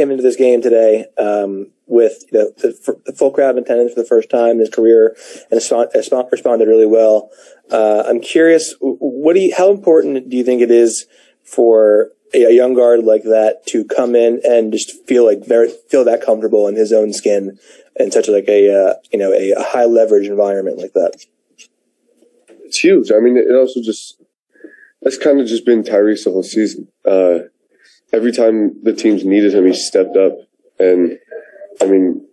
came into this game today with the full crowd in attendance for the first time in his career, and responded really well. I'm curious, how important do you think it is for a young guard like that to come in and just feel that comfortable in his own skin in such a high leverage environment like that? It's huge. I mean, it also that's kind of just been Tyrese the whole season. Every time the teams needed him, he stepped up. And I mean,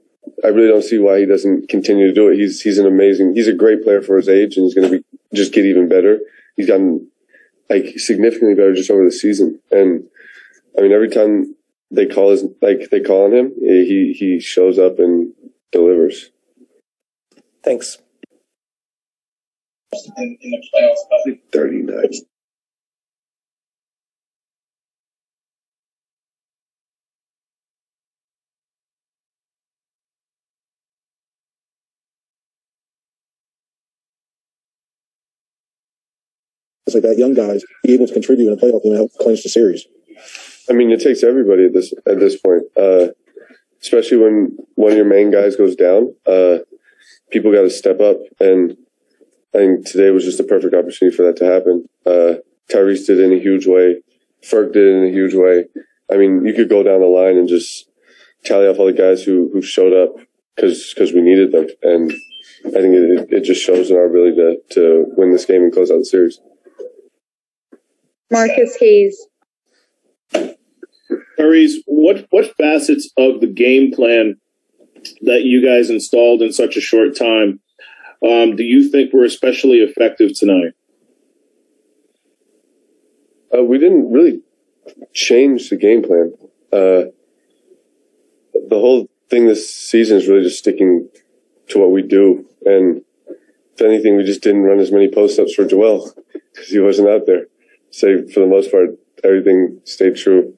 I really don't see why he doesn't continue to do it. He's a great player for his age, and he's going to just get even better. He's gotten significantly better just over the season. And I mean, every time they call on him, he shows up and delivers. Thanks. In the playoffs, I think 39. It's like that young guys be able to contribute in a playoff game and help clinch the series. I mean, it takes everybody at this point, especially when one of your main guys goes down. People got to step up, and I think today was just a perfect opportunity for that to happen. Tyrese did it in a huge way. Ferg did it in a huge way. I mean, you could go down the line and just tally off all the guys who showed up because we needed them, and I think it just shows in our ability to win this game and close out the series. Marcus Hayes. Tyrese, what facets of the game plan that you guys installed in such a short time do you think were especially effective tonight? We didn't really change the game plan. The whole thing this season is really just sticking to what we do. And if anything, we just didn't run as many post-ups for Joel because he wasn't out there. So for the most part, everything stayed true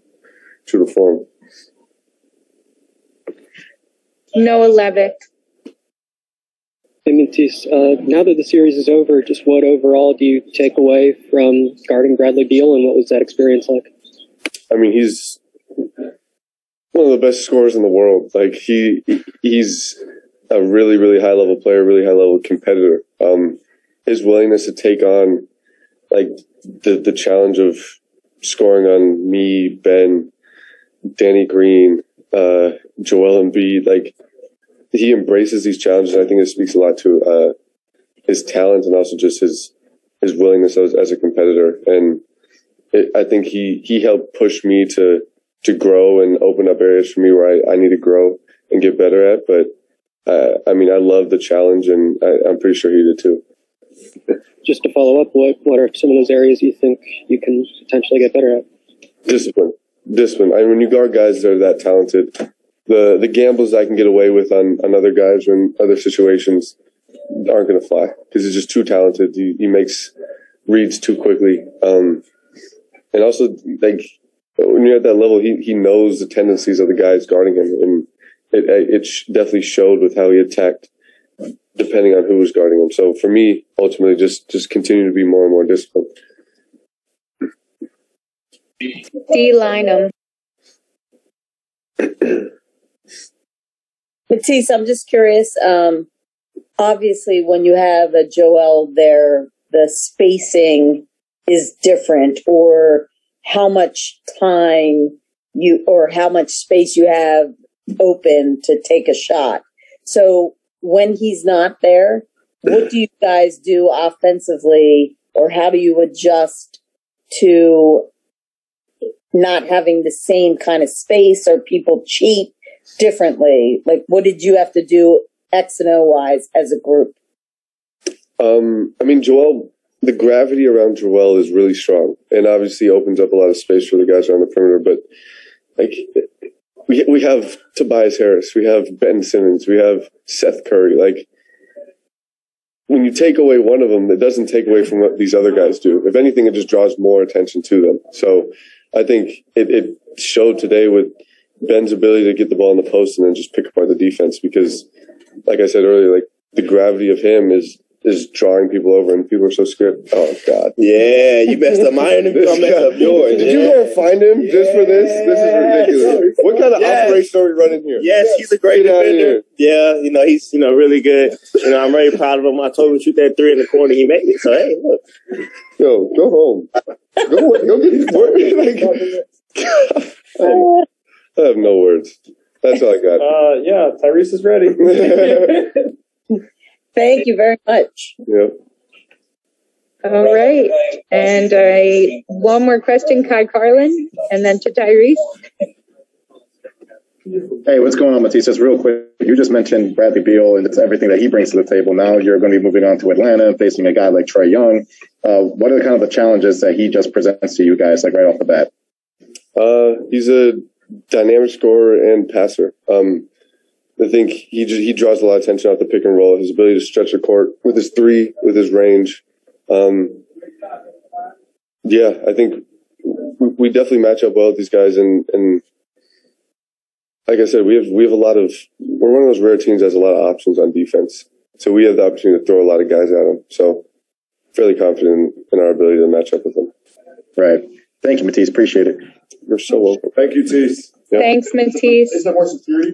to form. Noah Levick. Hey, Matisse, now that the series is over, just what overall do you take away from guarding Bradley Beal, and what was that experience like? I mean, he's one of the best scorers in the world. Like he's a really, really high level player, really high level competitor. His willingness to take on the challenge of scoring on me, Ben, Danny Green, Joel Embiid, he embraces these challenges. I think it speaks a lot to his talent and also just his willingness as a competitor. And I think he helped push me to grow and open up areas for me where I need to grow and get better at. But I mean, I love the challenge, and I'm pretty sure he did too. Just to follow up, what are some of those areas you think you can potentially get better at? Discipline. I mean, when you guard guys that are that talented, the gambles I can get away with on other guys or in other situations aren't going to fly because he's just too talented. He makes reads too quickly. And also, when you're at that level, he knows the tendencies of the guys guarding him, and it definitely showed with how he attacked depending on who was guarding him. So for me, ultimately, just continue to be more and more disciplined. D. Lynam. Matisse, I'm just curious. Obviously, when you have a Joel there, the spacing is different, or how much time how much space you have open to take a shot. So when he's not there, what do you guys do offensively, or how do you adjust to not having the same kind of space, or people cheat differently? What did you have to do X and O wise as a group? I mean, Joel, the gravity around Joel is really strong, and obviously opens up a lot of space for the guys around the perimeter. But we have Tobias Harris, we have Ben Simmons, we have Seth Curry. When you take away one of them, it doesn't take away from what these other guys do. If anything, it just draws more attention to them. So I think it showed today with Ben's ability to get the ball in the post and then just pick apart the defense, because like I said earlier, the gravity of him is is drawing people over, and people are so scared. Oh God! Yeah, you messed up mine and I messed up yours. Did you go and find him just for this? This is ridiculous. What kind of operation are we running here? Yes, he's a great defender. Yeah, he's really good. I'm very proud of him. I told him to shoot that 3 in the corner. He made it. So hey, look. Yo, go home. Go get work. I have no words. That's all I got. Yeah, Tyrese is ready. Thank you very much. Yep. All right. And one more question, Kai Carlin, and then to Tyrese. Hey, what's going on, Matisse? Just real quick, you just mentioned Bradley Beal and everything that he brings to the table. Now you're going to be moving on to Atlanta and facing a guy like Trae Young. What are the kind of the challenges that he just presents to you guys, like right off the bat? He's a dynamic scorer and passer. I think he draws a lot of attention off the pick and roll. His ability to stretch the court with his three, with his range. Yeah, I think we definitely match up well with these guys, and like I said, we have a lot of. We're one of those rare teams that has a lot of options on defense, so we have the opportunity to throw a lot of guys at them. So, fairly confident in our ability to match up with them. Right. Thank you, Matisse. Appreciate it. You're so welcome. Thank you, Tease. Thanks, Matisse. Is there more security?